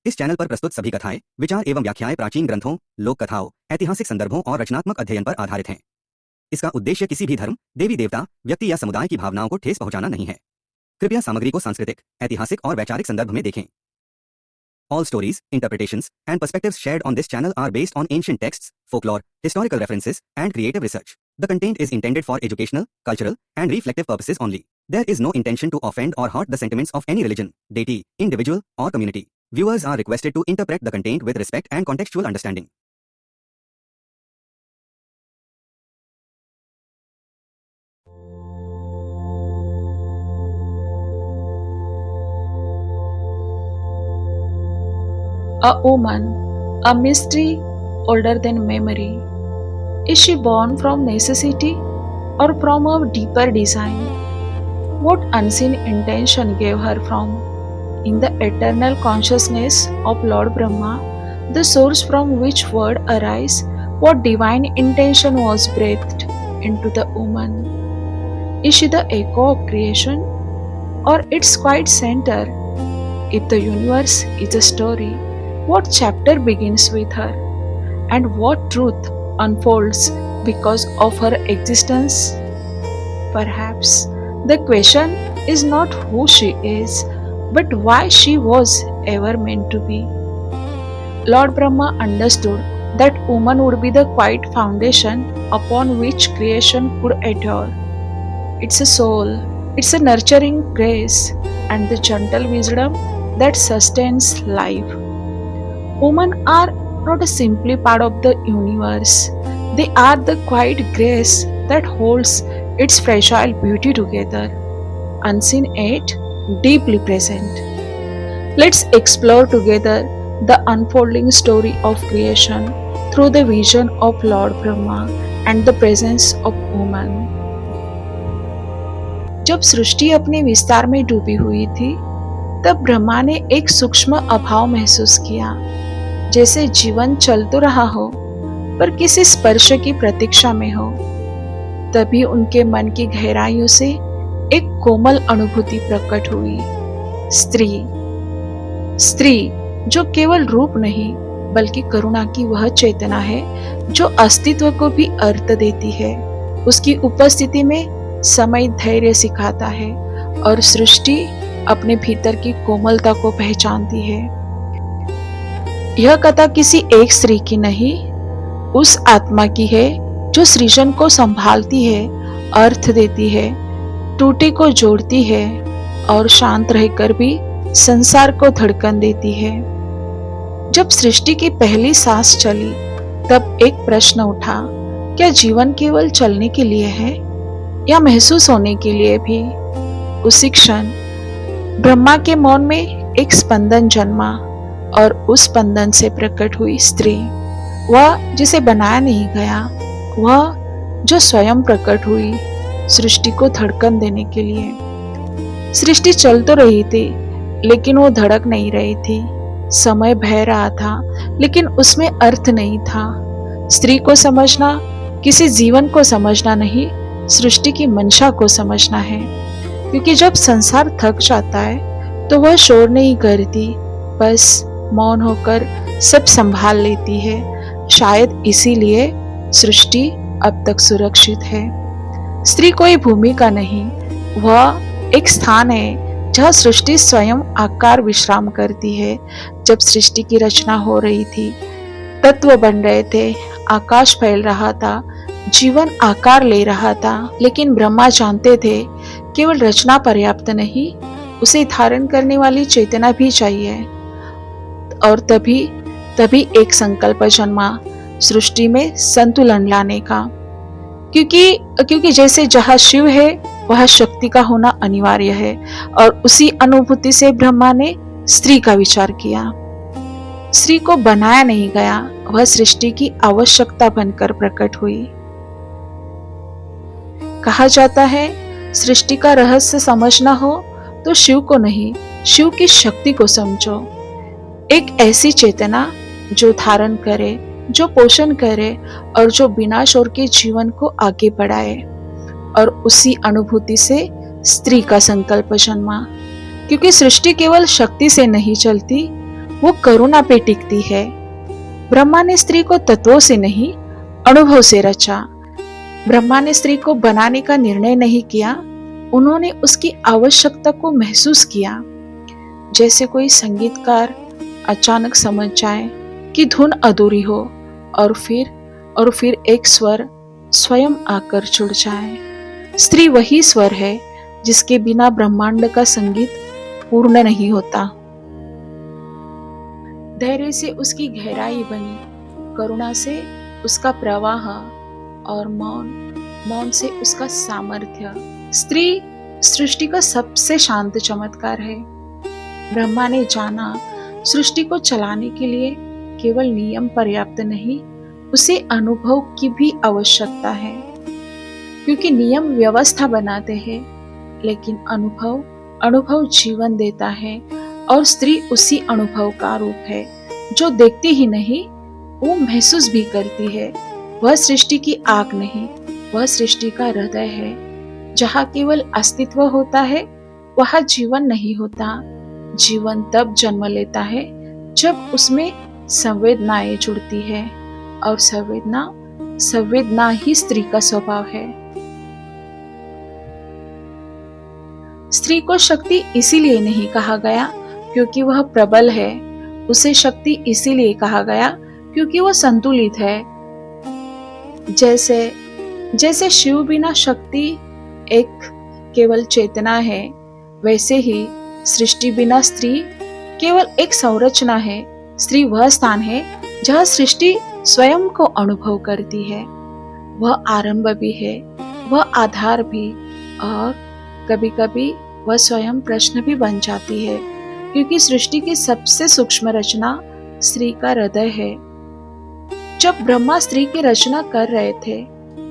इस चैनल पर प्रस्तुत सभी कथाएं, विचार एवं व्याख्याएं प्राचीन ग्रंथों, लोक कथाओं, ऐतिहासिक संदर्भों और रचनात्मक अध्ययन पर आधारित हैं। इसका उद्देश्य किसी भी धर्म, देवी देवता, व्यक्ति या समुदाय की भावनाओं को ठेस पहुंचाना नहीं है। कृपया सामग्री को सांस्कृतिक, ऐतिहासिक और वैचारिक संदर्भ में देखें। All stories, interpretations, and perspectives shared on this channel are based on ancient texts, folklore, historical references, and creative research. The content is intended for educational, cultural, and reflective purposes only. There is no intention to offend or hurt the sentiments of any religion, deity, individual, or community. Viewers are requested to interpret the content with respect and contextual understanding. A woman, a mystery older than memory. Is she born from necessity or from a deeper design? What unseen intention gave her from? In the eternal consciousness of Lord Brahma, the source from which word arise, what divine intention was breathed into the woman? Is she the echo of creation or its quiet center? If the universe is a story, what chapter begins with her? And what truth unfolds because of her existence? Perhaps the question is not who she is, but why she was ever meant to be. Lord Brahma understood that woman would be the quiet foundation upon which creation could adore. It's a soul, it's a nurturing grace, and the gentle wisdom that sustains life. Women are not simply part of the universe, they are the quiet grace that holds its fragile beauty together, unseen yet deeply present. Let's explore together the unfolding story of creation through the vision of Lord Brahma and the presence of woman. जब सृष्टि अपने विस्तार में डूबी हुई थी, तब ब्रह्मा ने एक सूक्ष्म अभाव महसूस किया, जैसे जीवन चल तो रहा हो पर किसी स्पर्श की प्रतीक्षा में हो। तभी उनके मन की गहराइयों से एक कोमल अनुभूति प्रकट हुई। स्त्री जो केवल रूप नहीं बल्कि करुणा की वह चेतना है जो अस्तित्व को भी अर्थ देती है। उसकी उपस्थिति में समय धैर्य सिखाता है और सृष्टि अपने भीतर की कोमलता को पहचानती है। यह कथा किसी एक स्त्री की नहीं, उस आत्मा की है जो सृजन को संभालती है, अर्थ देती है, टूटे को जोड़ती है और शांत रहकर भी संसार को धड़कन देती है। जब सृष्टि की पहली सांस चली, तब एक प्रश्न उठा, क्या जीवन केवल चलने के लिए है या महसूस होने के लिए भी? उसी क्षण ब्रह्मा के मौन में एक स्पंदन जन्मा और उस स्पंदन से प्रकट हुई स्त्री, वह जिसे बनाया नहीं गया, वह जो स्वयं प्रकट हुई सृष्टि को धड़कन देने के लिए। सृष्टि चल तो रही थी लेकिन वो धड़क नहीं रही थी। समय बह रहा था लेकिन उसमें अर्थ नहीं था। स्त्री को समझना किसी जीवन को समझना नहीं, सृष्टि की मंशा को समझना है। क्योंकि जब संसार थक जाता है तो वह शोर नहीं करती, बस मौन होकर सब संभाल लेती है। शायद इसीलिए सृष्टि अब तक सुरक्षित है। स्त्री कोई भूमिका नहीं, वह एक स्थान है जहाँ सृष्टि स्वयं आकार विश्राम करती है। जब सृष्टि की रचना हो रही थी, तत्व बन रहे थे, आकाश फैल रहा था, जीवन आकार ले रहा था, लेकिन ब्रह्मा जानते थे केवल रचना पर्याप्त नहीं, उसे धारण करने वाली चेतना भी चाहिए। और तभी एक संकल्प जन्मा सृष्टि में संतुलन लाने का। क्योंकि जैसे जहाँ शिव है वहाँ शक्ति का होना अनिवार्य है, और उसी अनुभूति से ब्रह्मा ने स्त्री का विचार किया। स्त्री को बनाया नहीं गया, वह सृष्टि की आवश्यकता बनकर प्रकट हुई। कहा जाता है, सृष्टि का रहस्य समझना हो तो शिव को नहीं, शिव की शक्ति को समझो। एक ऐसी चेतना जो धारण करे, जो पोषण करे और जो बिना शोर के जीवन को आगे बढ़ाए। और उसी अनुभूति से स्त्री का संकल्प जन्मा। क्योंकि सृष्टि केवल शक्ति से नहीं चलती, वो करुणा पे टिकती है। ब्रह्मा ने स्त्री को तत्वों से नहीं, अनुभव से रचा। ब्रह्मा ने स्त्री को बनाने का निर्णय नहीं किया, उन्होंने उसकी आवश्यकता को महसूस किया। जैसे कोई संगीतकार अचानक समझ जाए कि धुन अधूरी हो और फिर एक स्वर स्वयं आकर जुड़ जाए। स्त्री वही स्वर है जिसके बिना ब्रह्मांड का संगीत पूर्ण नहीं होता। धैर्य से उसकी गहराई बनी, करुणा से उसका प्रवाह और मौन से उसका सामर्थ्य। स्त्री सृष्टि का सबसे शांत चमत्कार है। ब्रह्मा ने जाना, सृष्टि को चलाने के लिए केवल नियम पर्याप्त नहीं, उसे अनुभव की भी आवश्यकता है। क्योंकि नियम व्यवस्था बनाते हैं, लेकिन अनुभव जीवन देता है। और स्त्री उसी अनुभव का रूप है, जो देखती ही नहीं, वो महसूस भी करती है। वह सृष्टि की आग नहीं, वह सृष्टि का हृदय है। जहाँ केवल अस्तित्व होता है, वहाँ जीवन नहीं होता। जीवन तब जन्म लेता है जब उसमें संवेदनाएं जुड़ती है, और संवेदना ही स्त्री का स्वभाव है। स्त्री को शक्ति इसीलिए नहीं कहा गया क्योंकि वह प्रबल है, उसे शक्ति इसीलिए कहा गया क्योंकि वह संतुलित है। जैसे शिव बिना शक्ति एक केवल चेतना है, वैसे ही सृष्टि बिना स्त्री केवल एक संरचना है। स्त्री वह स्थान है जहाँ सृष्टि स्वयं को अनुभव करती है। वह आरंभ भी है, वह आधार भी, और कभी कभी वह स्वयं प्रश्न भी बन जाती है, क्योंकि सृष्टि की सबसे सूक्ष्म रचना स्त्री का हृदय है। जब ब्रह्मा स्त्री की रचना कर रहे थे,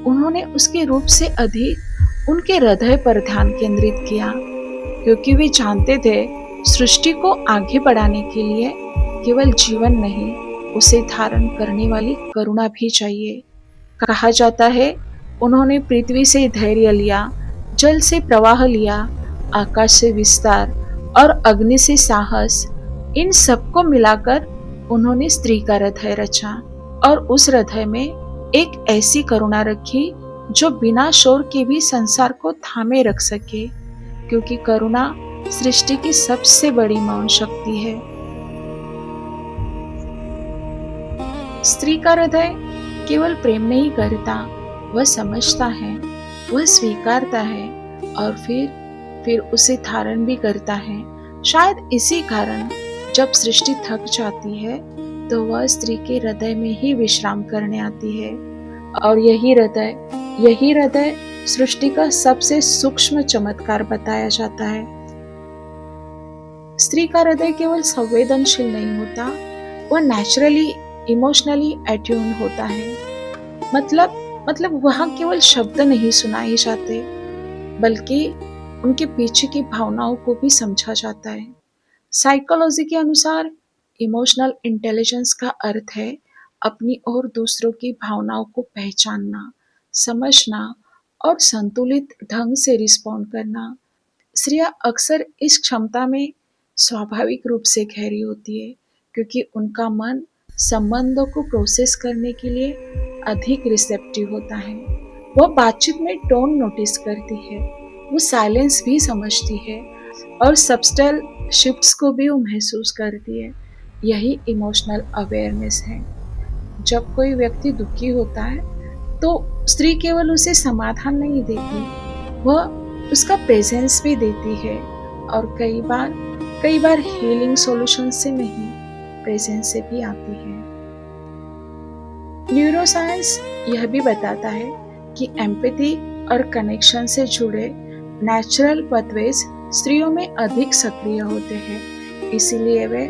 उन्होंने उसके रूप से अधिक उनके हृदय पर ध्यान केंद्रित किया, क्योंकि वे जानते थे सृष्टि को आगे बढ़ाने के लिए केवल जीवन नहीं, उसे धारण करने वाली करुणा भी चाहिए। कहा जाता है, उन्होंने पृथ्वी से धैर्य लिया, जल से प्रवाह लिया, आकाश से विस्तार और अग्नि से साहस। इन सबको मिलाकर उन्होंने स्त्री का हृदय रचा, और उस हृदय में एक ऐसी करुणा रखी जो बिना शोर के भी संसार को थामे रख सके, क्योंकि करुणा सृष्टि की सबसे बड़ी मौन शक्ति है। स्त्री का हृदय केवल प्रेम नहीं करता, वह समझता है, वह स्वीकारता है, और फिर उसे धारण भी करता है। शायद इसी कारण जब सृष्टि थक जाती है, तो वह स्त्री के हृदय में ही विश्राम करने आती है। और यही हृदय सृष्टि का सबसे सूक्ष्म चमत्कार बताया जाता है। स्त्री का हृदय केवल संवेदनशील नहीं होता, वह नेचुरली इमोशनली अट्यून होता है। मतलब वहां केवल शब्द नहीं सुनाए जाते, बल्कि उनके पीछे की भावनाओं को भी समझा जाता है। साइकोलॉजी के अनुसार इमोशनल इंटेलिजेंस का अर्थ है अपनी और दूसरों की भावनाओं को पहचानना, समझना और संतुलित ढंग से रिस्पॉन्ड करना। स्त्रियां अक्सर इस क्षमता में स्वाभाविक रूप से गहरी होती है, क्योंकि उनका मन संबंधों को प्रोसेस करने के लिए अधिक रिसेप्टिव होता है। वह बातचीत में टोन नोटिस करती है, वो साइलेंस भी समझती है, और सबस्टल शिफ्ट्स को भी वो महसूस करती है। यही इमोशनल अवेयरनेस है। जब कोई व्यक्ति दुखी होता है, तो स्त्री केवल उसे समाधान नहीं देती, वह उसका प्रेजेंस भी देती है। और कई बार हीलिंग सॉल्यूशन से नहीं, प्रेजेंस से भी आती है। न्यूरोसाइंस यह भी बताता है कि एम्पैथी और कनेक्शन से जुड़े नेचुरल पाथवेज स्त्रियों में अधिक सक्रिय होते हैं, इसीलिए वे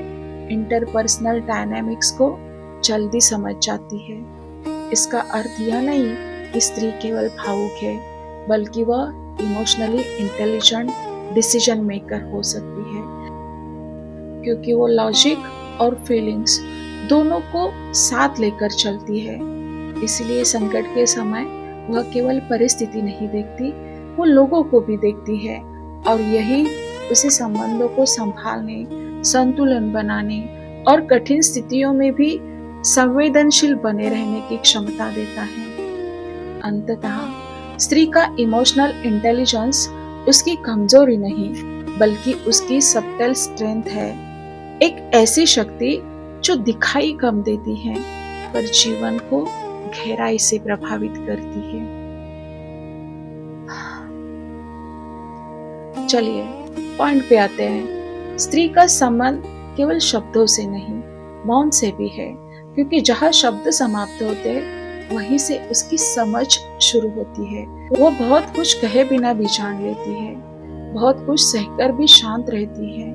इंटरपर्सनल डायनामिक्स को जल्दी समझ जाती है। इसका अर्थ यह नहीं कि स्त्री केवल भावुक है, बल्कि वह इमोशनली इंटेलिजेंट डिसीजन मेकर हो सकती है, क्योंकि वो लॉजिक और फीलिंग्स दोनों को साथ लेकर चलती है। इसलिए संकट के समय वह केवल परिस्थिति नहीं देखती, वो लोगों को भी देखती है, और यही उसे संबंधों को संभालने, संतुलन बनाने और कठिन स्थितियों में भी संवेदनशील बने रहने की क्षमता देता है। अंततः स्त्री का इमोशनल इंटेलिजेंस उसकी कमजोरी नहीं बल्कि उसकी सबटल स्ट्रेंथ है, एक ऐसी शक्ति जो दिखाई कम देती है पर जीवन को गहराई से प्रभावित करती है। चलिए पॉइंट पे आते हैं। स्त्री का संबंध केवल शब्दों से नहीं मौन से भी है, क्योंकि जहाँ शब्द समाप्त होते हैं वहीं से उसकी समझ शुरू होती है। वो बहुत कुछ कहे बिना भी जान लेती है, बहुत कुछ सहकर भी शांत रहती है।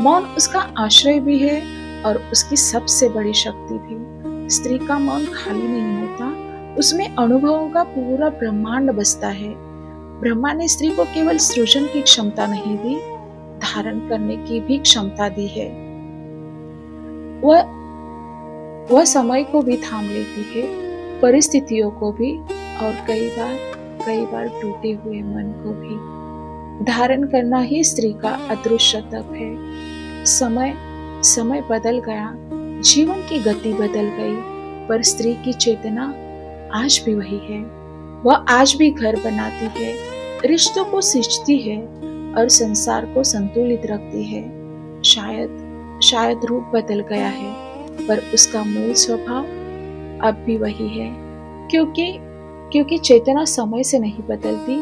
मौन उसका आश्रय भी है और उसकी सबसे बड़ी शक्ति भी। स्त्री का मौन खाली नहीं होता, उसमें अनुभवों का पूरा ब्रह्मांड बसता है। ब्रह्मा ने स्त्री को केवल सृजन की क्षमता नहीं दी, धारण करने की भी क्षमता दी है। वह समय को भी थाम लेती है, परिस्थितियों को भी, और कई बार टूटे हुए मन को भी। धारण करना ही स्त्री का अदृश्य तप है। समय बदल गया, जीवन की गति बदल गई, पर स्त्री की चेतना आज भी वही है। वह आज भी घर बनाती है, रिश्तों को सींचती है और संसार को संतुलित रखती है। शायद रूप बदल गया है, पर उसका मूल स्वभाव अब भी वही है, क्योंकि चेतना समय से नहीं बदलती,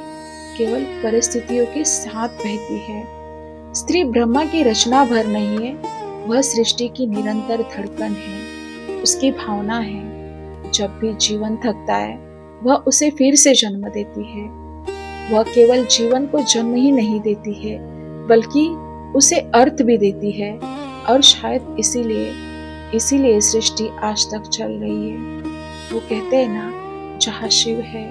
केवल परिस्थितियों के साथ बहती है। स्त्री ब्रह्मा की रचना भर नहीं है, वह सृष्टि की निरंतर धड़कन है, उसकी भावना है। जब भी जीवन थकता है वह उसे फिर से जन्म देती है। वह केवल जीवन को जन्म ही नहीं देती है बल्कि उसे अर्थ भी देती है, और शायद इसीलिए सृष्टि आज तक चल रही है। वो कहते हैं ना, जहाँ शिव है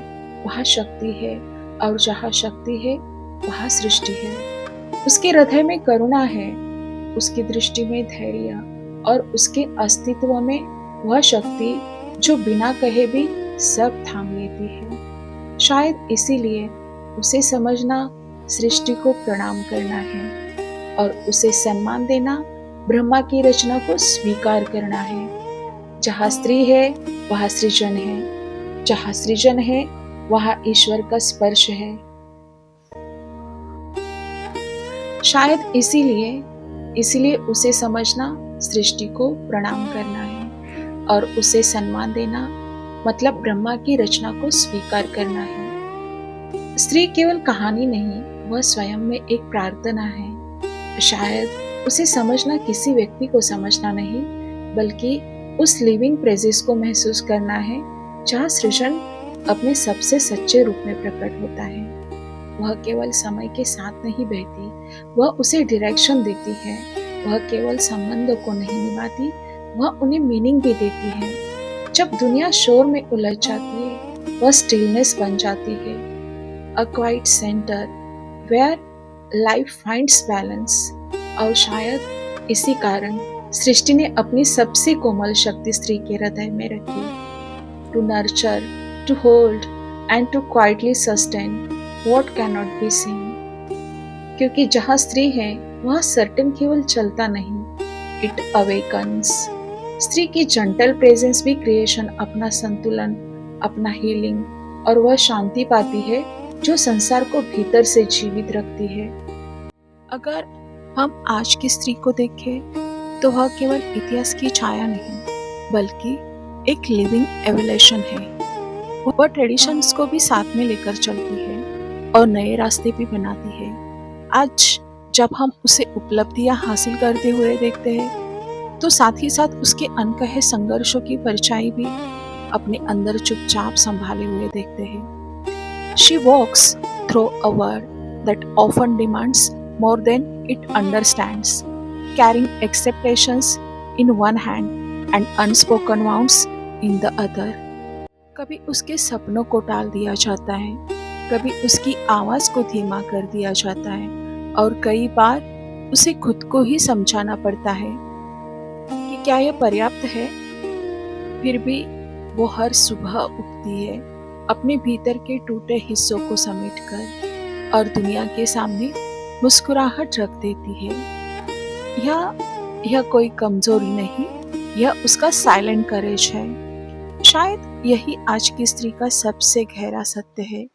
वहाँ शक्ति है, और जहाँ शक्ति है वहाँ सृष्टि है। उसके हृदय में करुणा है, उसकी दृष्टि में धैर्य, और उसके अस्तित्व में वह शक्ति जो बिना कहे भी सब थाम लेती है। शायद इसीलिए उसे समझना सृष्टि को प्रणाम करना है, और उसे सम्मान देना ब्रह्मा की रचना को स्वीकार करना है। जहाँ स्त्री है वहाँ सृजन है, जहाँ सृजन है वहाँ ईश्वर का स्पर्श है। शायद इसीलिए उसे समझना सृष्टि को प्रणाम करना है, और उसे सम्मान देना मतलब ब्रह्मा की रचना को स्वीकार करना है। स्त्री केवल कहानी नहीं, वह स्वयं में एक प्रार्थना है। शायद उसे समझना किसी व्यक्ति को समझना नहीं, बल्कि उस लिविंग प्रेजेंस को महसूस करना है जहाँ सृजन अपने सबसे सच्चे रूप में प्रकट होता है। वह केवल समय के साथ नहीं बहती, वह उसे डायरेक्शन देती है। वह केवल संबंधों को नहीं निभाती, वह उन्हें मीनिंग भी देती है। जब दुनिया शोर में उलझ जाती है, वह स्टिलनेस बन जाती है, a quiet centre where life finds balance. और शायद इसी कारण सृष्टि ने अपनी सबसे कोमल शक्ति स्त्री के हृदय में रखी, to nurture, to hold and to quietly sustain what can not be seen. क्योंकि जहाँ स्त्री है वहाँ सर्टन केवल चलता नहीं, इट अवेकन्स। स्त्री की जेंटल प्रेजेंस भी क्रिएशन अपना संतुलन, अपना हीलिंग और वह शांति पाती है जो संसार को भीतर से जीवित रखती है। अगर हम आज की स्त्री को देखें तो वह केवल इतिहास की छाया नहीं बल्कि एक लिविंग एवोल्यूशन है। वह ट्रेडिशंस को भी साथ में लेकर चलती है और नए रास्ते भी बनाती है। आज जब हम उसे उपलब्धियां हासिल करते हुए देखते हैं तो साथ ही साथ उसके अनकहे संघर्षों की परछाई भी अपने अंदर चुपचाप संभाले हुए देखते हैं। She walks through a world that often demands more than it understands, carrying expectations in one hand and unspoken vows in the other. कभी उसके सपनों को टाल दिया जाता है, कभी उसकी आवाज को धीमा कर दिया जाता है, और कई बार उसे खुद को ही समझाना पड़ता है कि क्या यह पर्याप्त है। फिर भी वो हर सुबह उठती है अपने भीतर के टूटे हिस्सों को समेटकर और दुनिया के सामने मुस्कुराहट रख देती है। यह कोई कमजोरी नहीं, यह उसका साइलेंट करेज है। शायद यही आज की स्त्री का सबसे गहरा सत्य है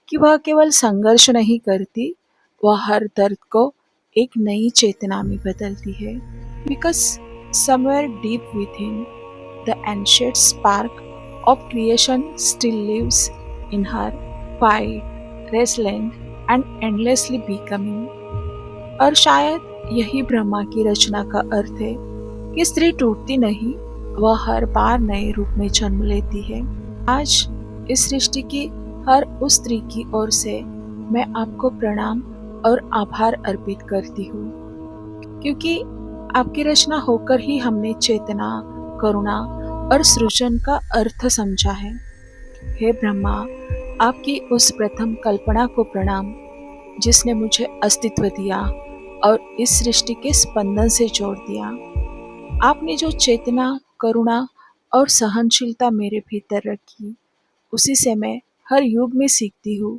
कि वह केवल संघर्ष नहीं करती, वह हर दर्द को एक नई चेतना में बदलती है। Because somewhere deep with him the ancient spark of creation still lives in her, quiet, resilient and endlessly becoming. और शायद यही ब्रह्मा की रचना का अर्थ है कि स्त्री टूटती नहीं, वह हर बार नए रूप में जन्म लेती है। आज इस सृष्टि की हर उस स्त्री की ओर से मैं आपको प्रणाम और आभार अर्पित करती हूँ, क्योंकि आपकी रचना होकर ही हमने चेतना, करुणा और सृजन का अर्थ समझा है। हे ब्रह्मा, आपकी उस प्रथम कल्पना को प्रणाम जिसने मुझे अस्तित्व दिया और इस सृष्टि के स्पंदन से जोड़ दिया। आपने जो चेतना, करुणा और सहनशीलता मेरे भीतर रखी, उसी से मैं हर युग में सीखती हूँ,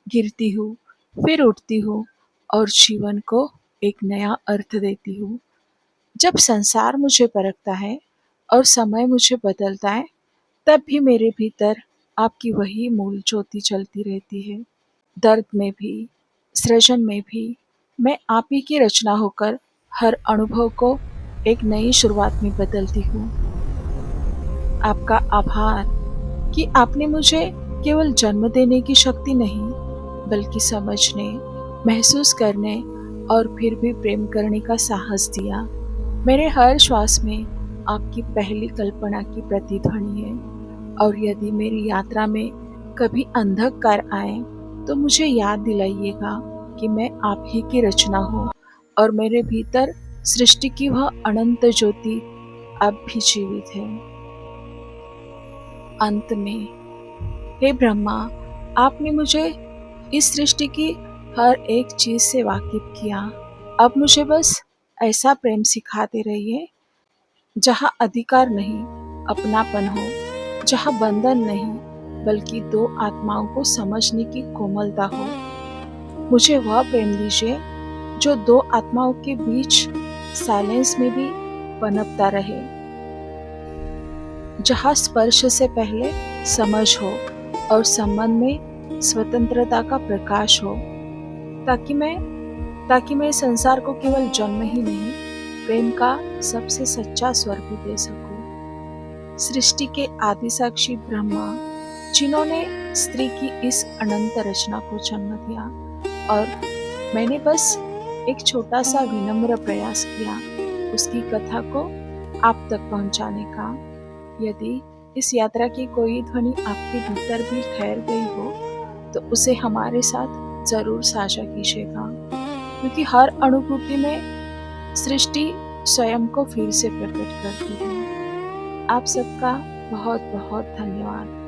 गिरती हूँ, फिर उठती हूँ और जीवन को एक नया अर्थ देती हूँ। जब संसार मुझे परखता है और समय मुझे बदलता है, तब भी मेरे भीतर आपकी वही मूल ज्योति चलती रहती है। दर्द में भी, सृजन में भी मैं आप ही की रचना होकर हर अनुभव को एक नई शुरुआत में बदलती हूँ। आपका आभार कि आपने मुझे केवल जन्म देने की शक्ति नहीं, बल्कि समझने, महसूस करने और फिर भी प्रेम करने का साहस दिया। मेरे हर श्वास में आपकी पहली कल्पना की प्रतिध्वनि है, और यदि मेरी यात्रा में कभी अंधकार आए तो मुझे याद दिलाइएगा कि मैं आप ही की रचना हूँ और मेरे भीतर सृष्टि की वह अनंत ज्योति अब भी जीवित है। अंत में, हे ब्रह्मा, आपने मुझे इस सृष्टि की हर एक चीज से वाकिफ किया। अब मुझे बस ऐसा प्रेम सिखाते रहिए जहाँ अधिकार नहीं, अपनापन हो, जहाँ बंधन नहीं, बल्कि दो आत्माओं को समझने की कोमलता हो। मुझे वह प्रेम दीजिए जो दो आत्माओं के बीच साइलेंस में भी पनपता रहे, जहाँ स्पर्श से पहले समझ हो और संबंध में स्वतंत्रता का प्रकाश हो, ताकि मैं संसार को केवल जन्म ही नहीं, प्रेम का सबसे सच्चा स्वर भी दे सकूं। सृष्टि के आदि साक्षी ब्रह्मा, जिन्होंने स्त्री की इस अनंत रचना को जन्म दिया, और मैंने बस एक छोटा सा विनम्र प्रयास किया उसकी कथा को आप तक पहुंचाने का। यदि इस यात्रा की कोई ध्वनि आपके भीतर भी ठहर गई हो, तो उसे हमारे साथ जरूर साझा कीजिएगा, क्योंकि हर अनुभूति में सृष्टि स्वयं को फिर से प्रकट करती है। आप सबका बहुत बहुत धन्यवाद।